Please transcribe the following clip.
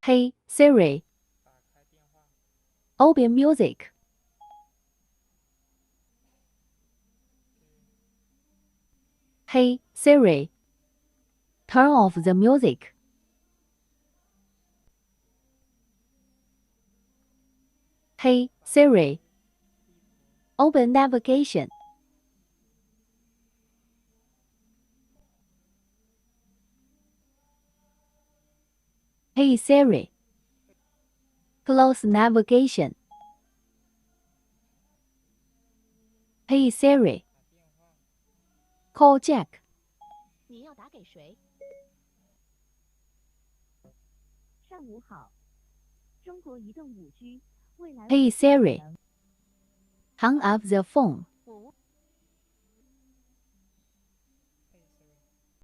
Hey Siri, open music. Hey Siri, turn off the music. Hey Siri, open navigation. Hey Siri, close navigation. Hey Siri, call Jack. 你要打给谁？上午好，中国移动5G未来。Hey Siri, hang up the phone.